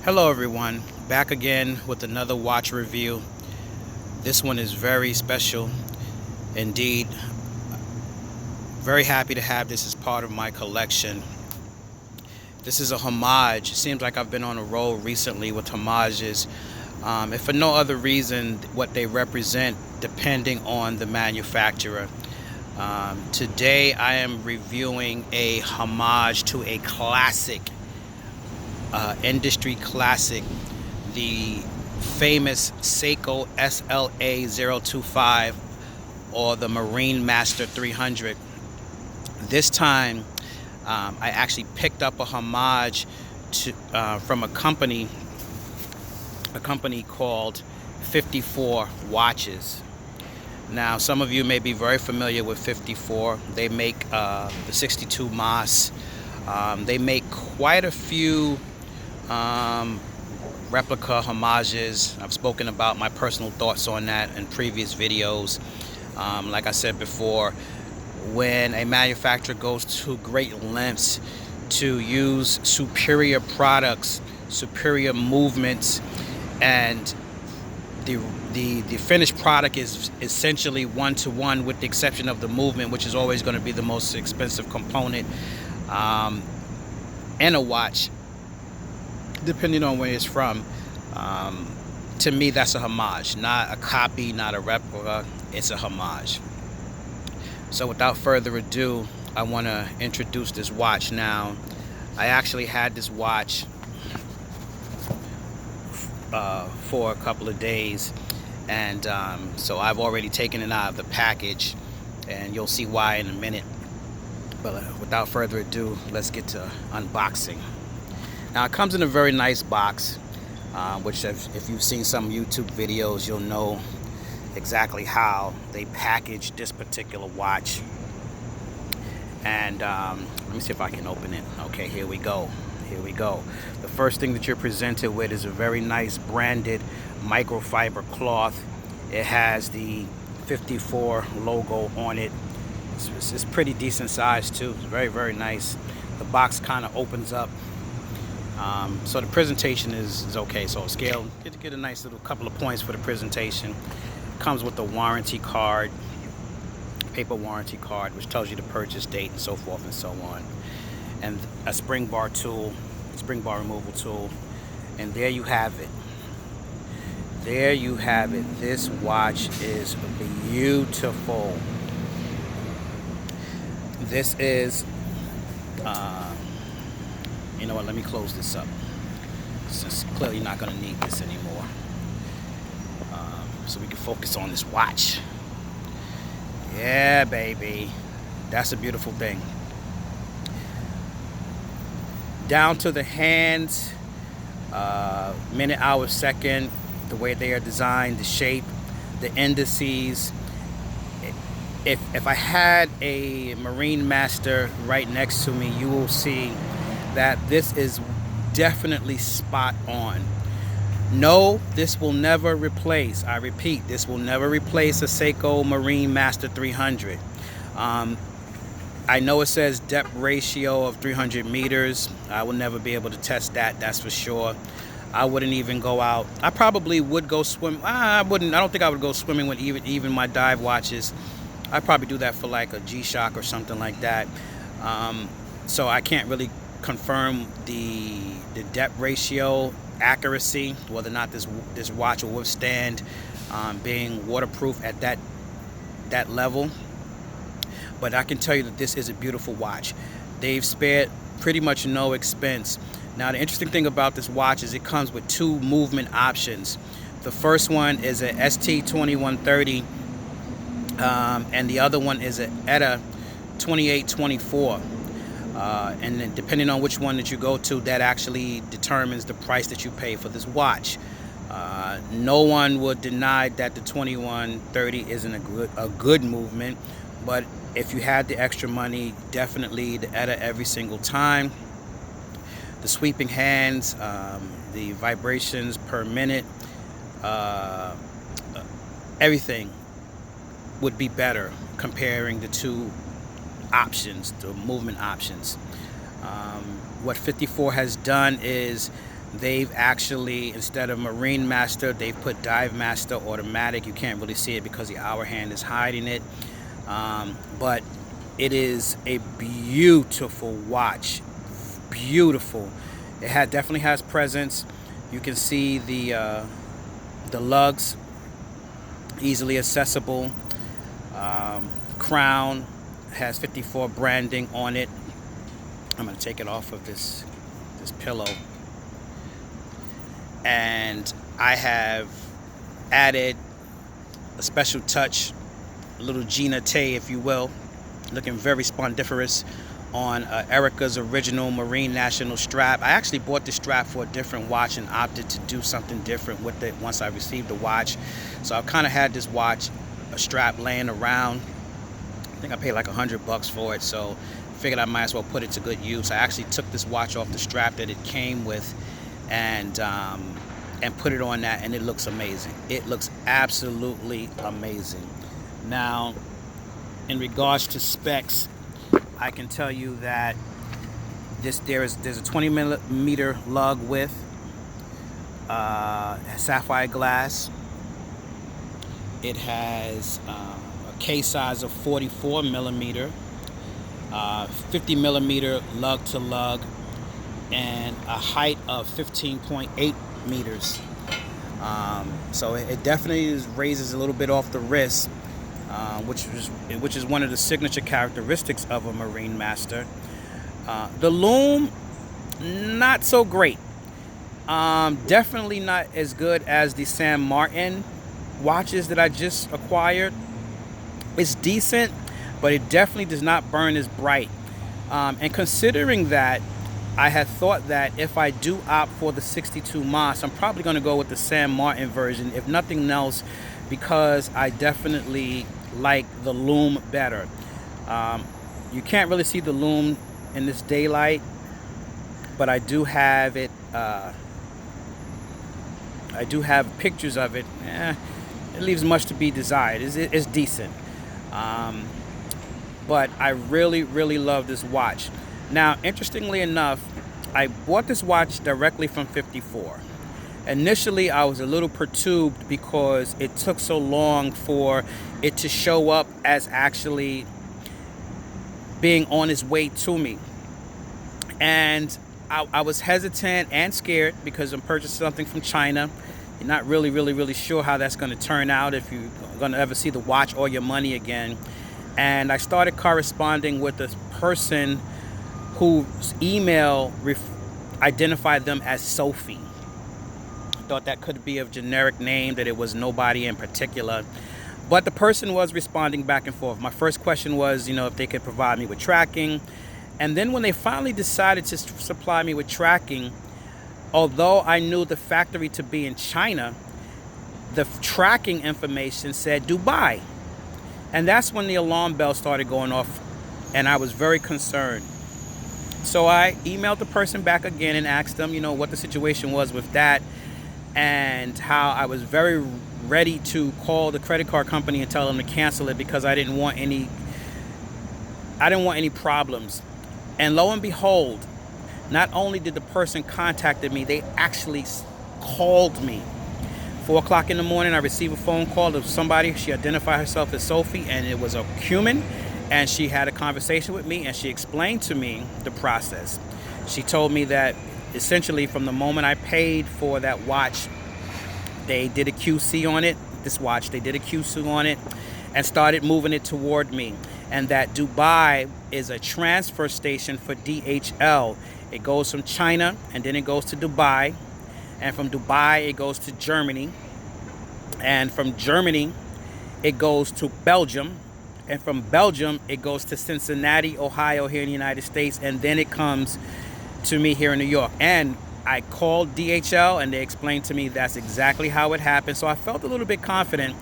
Hello everyone, back again with another watch review. This one is very special indeed. Very happy to have this as part of my collection. This is a Homage. It seems like I've been on a roll recently with Homages. If for no other reason, what they represent depending on the manufacturer. Today I am reviewing a homage to a classic, industry classic, the famous Seiko SLA025 or the Marine Master 300. This time I actually picked up a homage to, from a company called 54 Watches. Now some of you may be very familiar with 54. They make the 62 Mas. They make quite a few replica homages. I've spoken about my personal thoughts on that in previous videos. Like I said before, when a manufacturer goes to great lengths to use superior products, superior movements, and the finished product is essentially one-to-one with the exception of the movement, which is always going to be the most expensive component in a watch, depending on where it's from. To me, that's a homage, not a copy, not a replica. It's a homage. So without further ado, I want to introduce this watch now. I actually had this watch for a couple of days, and so I've already taken it out of the package, and you'll see why in a minute. But without further ado, let's get to unboxing. Now it comes in a very nice box, which if you've seen some YouTube videos, you'll know exactly how they package this particular watch. And let me see if I can open it. Okay, here we go. Here we go. The first thing that you're presented with is a very nice branded microfiber cloth. It has the 54 logo on it. It's pretty decent size too. It's very, very nice. The box kind of opens up. So the presentation is okay. So scale, get a nice little couple of points for the presentation. Comes with a warranty card, paper warranty card, which tells you the purchase date and so forth and so on, and a spring bar tool, spring bar removal tool. And there you have it. There you have it. This watch is beautiful. This is you know what, let me close this up, since clearly not going to need this anymore, so we can focus on this watch. Yeah, baby, that's a beautiful thing. Down to the hands, minute, hour, second, the way they are designed, the shape, the indices. If I had a Marine Master right next to me, you will see that this is definitely spot on. No, this will never replace, I repeat, this will never replace a Seiko Marine Master 300. I know it says depth ratio of 300 meters. I will never be able to test that, that's for sure. I wouldn't even go out. I probably would go swim. I don't think I would go swimming with even my dive watches. I'd probably do that for like a G-Shock or something like that. So I can't really confirm the depth ratio accuracy, whether or not this watch will withstand being waterproof at that level. But I can tell you that this is a beautiful watch. They've spared pretty much no expense. Now the interesting thing about this watch is it comes with two movement options. The first one is a ST2130, and the other one is a aka 2824. And then depending on which one that you go to, that actually determines the price that you pay for this watch. No one would deny that the 2130 isn't a good movement, but if you had the extra money, definitely the aka every single time. The sweeping hands, the vibrations per minute, everything would be better comparing the two options, the movement options. What 54 has done is they've actually, instead of Marine Master, they've put Dive Master Automatic. You can't really see it because the hour hand is hiding it. But it is a beautiful watch. Beautiful. It definitely has presence. You can see the lugs, easily accessible. Crown has 54 branding on it. I'm going to take it off of this pillow. And I have added a special touch, a little Gina Tay, if you will, looking very spondiferous on Erika's original Marine National strap. I actually bought the strap for a different watch and opted to do something different with it once I received the watch. So I've kind of had this watch, a strap, laying around. I think I paid like $100 for it, so figured I might as well put it to good use. I actually took this watch off the strap that it came with and put it on that, and it looks amazing. It looks absolutely amazing. Now, in regards to specs, I can tell you that there's a 20 millimeter lug width, sapphire glass. It has a case size of 44 millimeter, 50 millimeter lug to lug, and a height of 15.8 meters. So it definitely raises a little bit off the wrist, which is one of the signature characteristics of a Marine Master. The Lume, not so great. Definitely not as good as the San Martin watches that I just acquired. It's decent, but it definitely does not burn as bright. And considering that, I had thought that if I do opt for the 62 Mas, I'm probably going to go with the San Martin version, if nothing else, because I definitely like the Lume better. You can't really see the Lume in this daylight, but I do have it. I do have pictures of it. It leaves much to be desired. It's decent. But I really, really love this watch. Now, interestingly enough, I bought this watch directly from 54. Initially, I was a little perturbed because it took so long for it to show up as actually being on its way to me. And I was hesitant and scared because I'm purchasing something from China. You're not really sure how that's going to turn out, if you're going to ever see the watch or your money again. And I started corresponding with this person whose email identified them as Sophie. I thought that could be a generic name, that it was nobody in particular. But the person was responding back and forth. My first question was, if they could provide me with tracking. And then when they finally decided to supply me with tracking, although I knew the factory to be in China, the tracking information said Dubai. And that's when the alarm bell started going off, and I was very concerned. So I emailed the person back again and asked them, what the situation was with that, and how I was very ready to call the credit card company and tell them to cancel it because I didn't want any problems. And lo and behold, not only did the person contacted me, they actually called me. 4 o'clock in the morning, I received a phone call of somebody. She identified herself as Sophie, and it was a human. And she had a conversation with me, and she explained to me the process. She told me that essentially from the moment I paid for that watch, they did a QC on it. This watch, they did a QC on it and started moving it toward me. And that Dubai is a transfer station for DHL. It goes from China, and then it goes to Dubai. And from Dubai, it goes to Germany. And from Germany, it goes to Belgium. And from Belgium, it goes to Cincinnati, Ohio, here in the United States. And then it comes to me here in New York. And I called DHL, and they explained to me that's exactly how it happened. So I felt a little bit confident.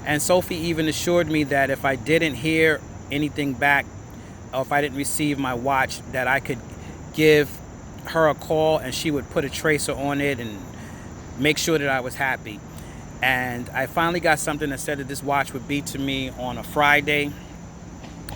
And Sophie even assured me that if I didn't hear anything back, or if I didn't receive my watch, that I could give her a call, and she would put a tracer on it and make sure that I was happy. And I finally got something that said that this watch would be to me on a Friday,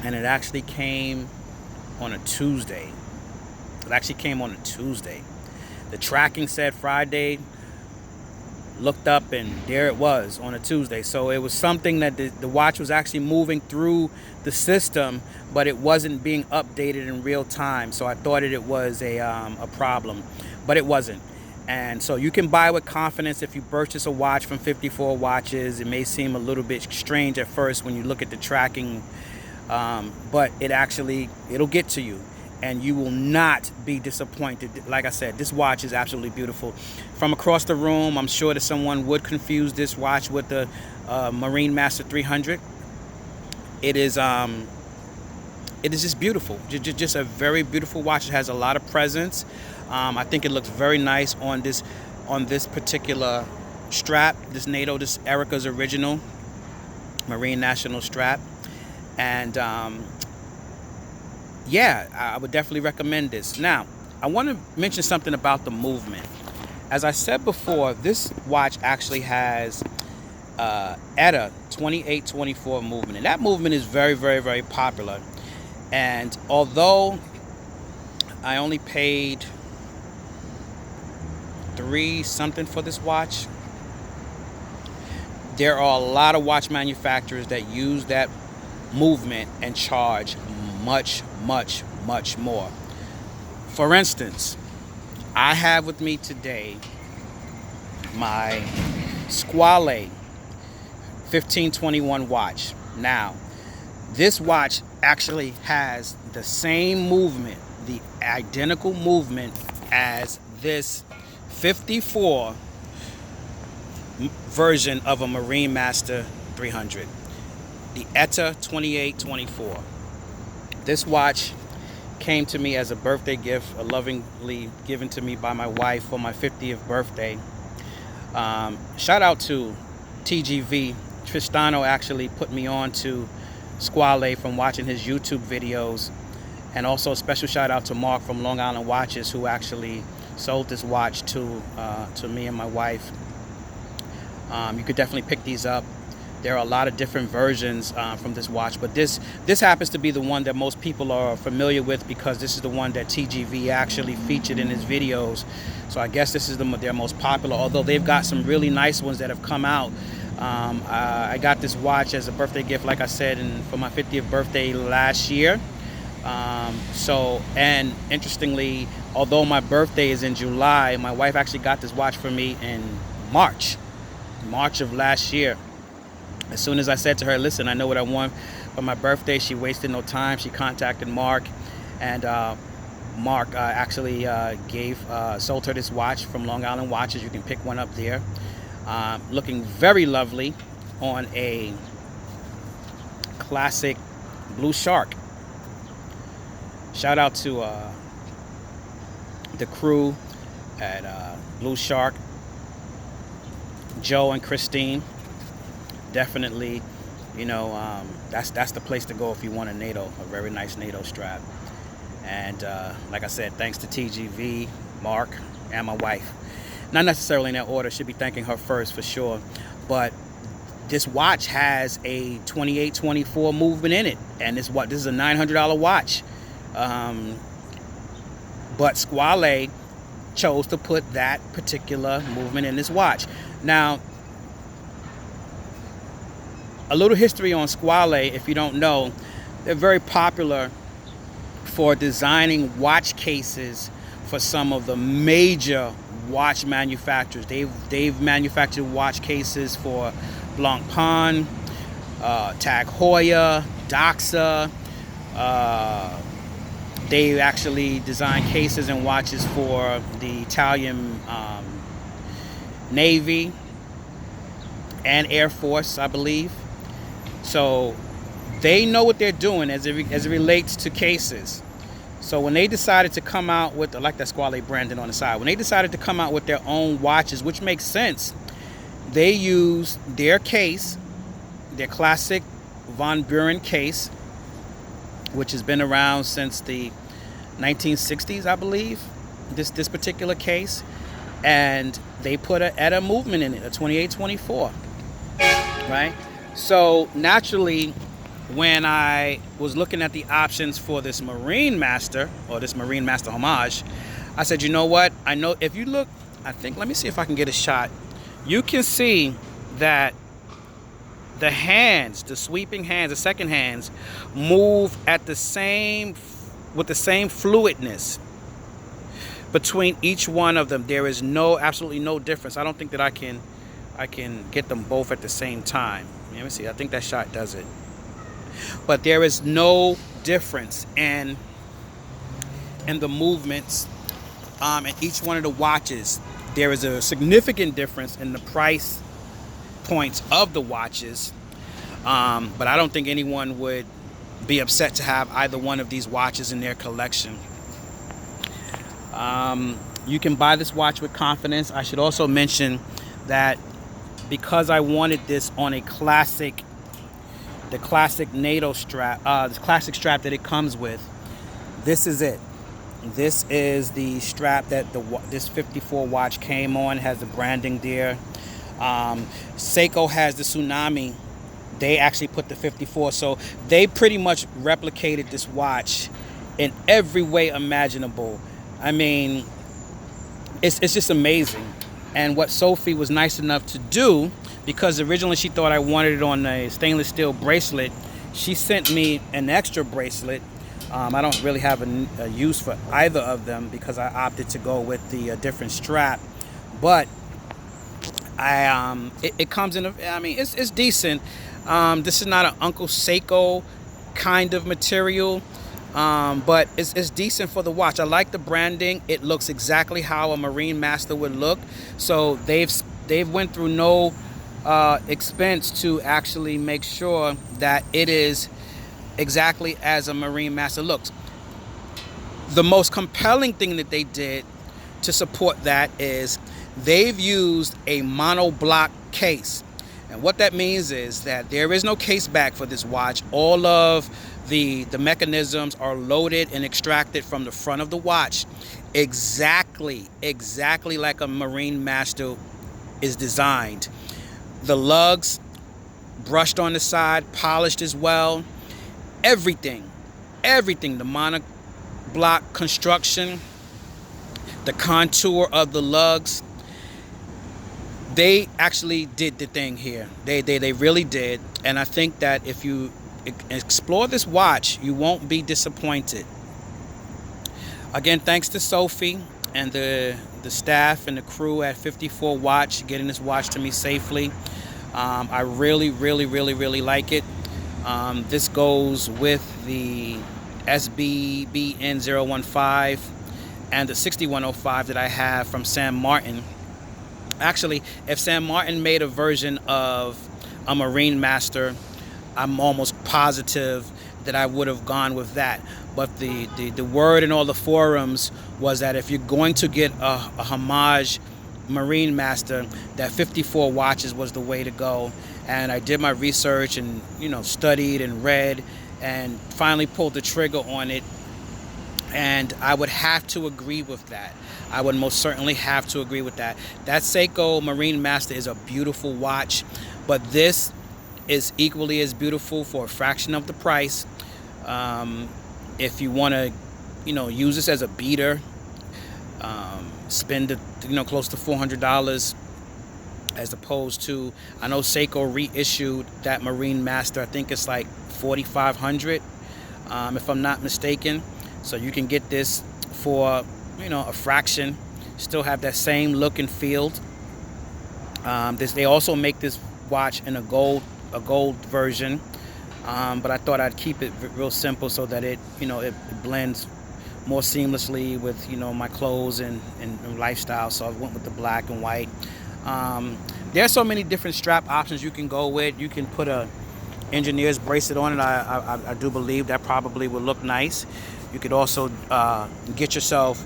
and it actually came on a Tuesday. The The tracking said Friday. Looked up and there it was on a Tuesday. So it was something that the watch was actually moving through the system, but it wasn't being updated in real time. So I thought it was a problem, but it wasn't. And so you can buy with confidence if you purchase a watch from 54 Watches. It may seem a little bit strange at first when you look at the tracking, but it'll get to you. And you will not be disappointed. Like I said, this watch is absolutely beautiful. From across the room, I'm sure that someone would confuse this watch with the Marine Master 300. It is just beautiful. Just a very beautiful watch. It has a lot of presence. I think it looks very nice on this particular strap. This Nato, this Erikas original Marine National strap, and yeah, I would definitely recommend this. Now, I want to mention something about the movement. As I said before, this watch actually has aka 2824 movement, and that movement is very, very, very popular. And although I only paid $3 something for this watch, there are a lot of watch manufacturers that use that movement and charge much, much, much more. For instance, I have with me today my Squale 1521 watch. Now, this watch actually has the same movement, the identical movement as this 54 version of a Marine Master 300, the aka 2824. This watch came to me as a birthday gift, lovingly given to me by my wife for my 50th birthday. Shout out to TGV. Tristano actually put me on to Squale from watching his YouTube videos. And also a special shout out to Mark from Long Island Watches, who actually sold this watch to me and my wife. You could definitely pick these up. There are a lot of different versions from this watch, but this happens to be the one that most people are familiar with because this is the one that TGV actually featured in his videos. So I guess this is their most popular, although they've got some really nice ones that have come out. I got this watch as a birthday gift, like I said, for my 50th birthday last year. And interestingly, although my birthday is in July, my wife actually got this watch for me in March of last year. As soon as I said to her, listen, I know what I want for my birthday, she wasted no time. She contacted Mark, and Mark actually sold her this watch from Long Island Watches. You can pick one up there. Looking very lovely on a classic BluShark. Shout out to the crew at BluShark, Joe and Christine. Definitely, that's the place to go if you want a Nato, a very nice Nato strap. And like I said, thanks to TGV, Mark, and my wife. Not necessarily in that order, should be thanking her first for sure. But this watch has a 2824 movement in it, and this is a $900 watch. But Squale chose to put that particular movement in this watch. Now, a little history on Squale, if you don't know, they're very popular for designing watch cases for some of the major watch manufacturers. They've manufactured watch cases for Blancpain, Tag Heuer, Doxa. They actually designed cases and watches for the Italian Navy and Air Force, I believe. So they know what they're doing as it relates to cases. So when they decided to come out with, I like that Squale branding on the side, when they decided to come out with their own watches, which makes sense, they used their case, their classic Von Buren case, which has been around since the 1960s, I believe, this particular case, and they put a aka movement in it, a 2824, right? So naturally, when I was looking at the options for this Marine Master, or this Marine Master Homage, I said, you know what? I know if you look, I think, let me see if I can get a shot. You can see that the hands, the sweeping hands, the second hands, move at the same, with the same fluidness between each one of them. There is absolutely no difference. I don't think that I can get them both at the same time. Let me see. I think that shot does it. But there is no difference in the movements in each one of the watches. There is a significant difference in the price points of the watches, but I don't think anyone would be upset to have either one of these watches in their collection. You can buy this watch with confidence. I should also mention that because I wanted this on the classic Nato strap, this classic strap that it comes with, this is it. This is the strap that this 54 watch came on. It has the branding there. Seiko has the Tsunami. They actually put the 54, so they pretty much replicated this watch in every way imaginable. I mean, it's just amazing. And what Sophie was nice enough to do, because originally she thought I wanted it on a stainless steel bracelet, she sent me an extra bracelet. I don't really have a use for either of them because I opted to go with the different strap. But it comes in I mean, it's decent. This is not an Uncle Seiko kind of material, but it's decent for the watch. I like the branding. It looks exactly how a Marine Master would look. So they've went through no expense to actually make sure that it is exactly as a Marine Master looks. The most compelling thing that they did to support that is they've used a monoblock case. And what that means is that there is no case back for this watch. All of the mechanisms are loaded and extracted from the front of the watch, exactly like a Marine Master is designed. The lugs brushed on the side, polished as well. Everything, the monoblock construction, the contour of the lugs, they actually did the thing here. They really did. And I think that if you explore this watch, you won't be disappointed. Again, thanks to Sophie and the staff and the crew at 54 Watch getting this watch to me safely. I really like it. This goes with the SBBN015 and the 6105 that I have from Sam Martin. Actually, if Sam Martin made a version of a Marine Master, I'm almost positive that I would have gone with that. But the word in all the forums was that if you're going to get a Homage Marine Master, that 54 watches was the way to go. And I did my research and, studied and read and finally pulled the trigger on it. And I would have to agree with that. I would most certainly have to agree with that. That Seiko Marine Master is a beautiful watch, but this is equally as beautiful for a fraction of the price. If you want to, use this as a beater, spend, close to $400 as opposed to, I know Seiko reissued that Marine Master. I think it's like $4,500, if I'm not mistaken. So you can get this for, a fraction. Still have that same look and feel. They also make this watch in a gold version, but I thought I'd keep it real simple so that it blends more seamlessly with my clothes and lifestyle. So I went with the black and white. There are so many different strap options you can go with. You can put a engineer's bracelet on it. I do believe that probably would look nice. You could also get yourself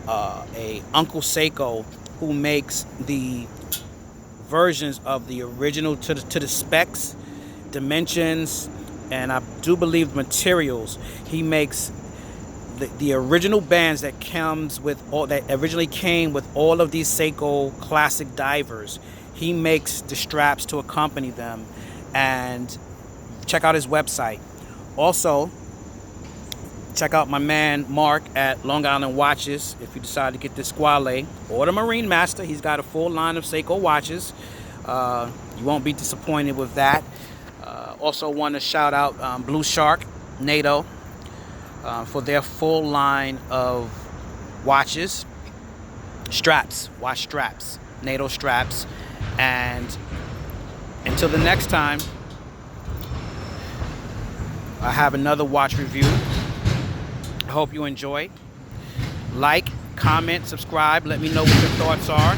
a Uncle Seiko who makes the versions of the original to the specs, dimensions, and I do believe materials. He makes the original bands that originally came with all of these Seiko classic divers. He makes the straps to accompany them, and check out his website. Also, check out my man Mark at Long Island Watches. If you decide to get the Squale or the Marine Master, he's got a full line of Seiko watches. You won't be disappointed with that. Also want to shout out BluShark, Nato, for their full line of watches, straps, watch straps, Nato straps. And until the next time, I have another watch review. I hope you enjoy. Like, comment, subscribe. Let me know what your thoughts are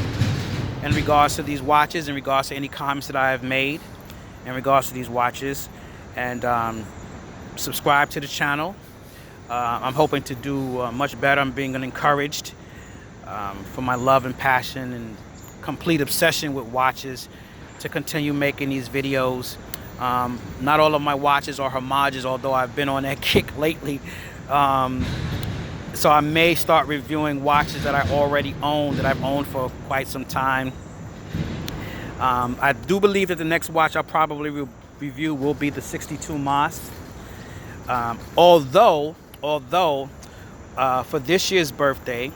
in regards to these watches, in regards to any comments that I have made in regards to these watches. And subscribe to the channel. I'm hoping to do much better. I'm being encouraged for my love and passion and complete obsession with watches to continue making these videos. Not all of my watches are homages, although I've been on that kick lately. So I may start reviewing watches that I already own, that I've owned for quite some time. I do believe that the next watch I'll probably review will be the 62 Mas. Although for this year's birthday,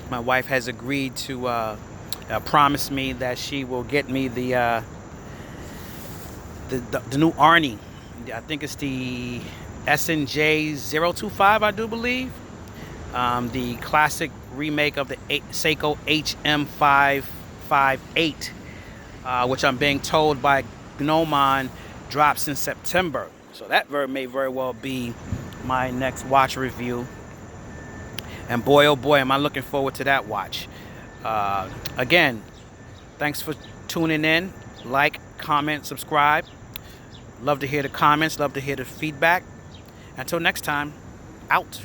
my wife has agreed to promise me that she will get me the new Arnie. I think it's the SLA025, I do believe. The classic remake of the Seiko HM558, which I'm being told by Homage drops in September. So that may very well be my next watch review. And boy, oh boy, am I looking forward to that watch. Again, thanks for tuning in. Like, comment, subscribe. Love to hear the comments. Love to hear the feedback. Until next time, out.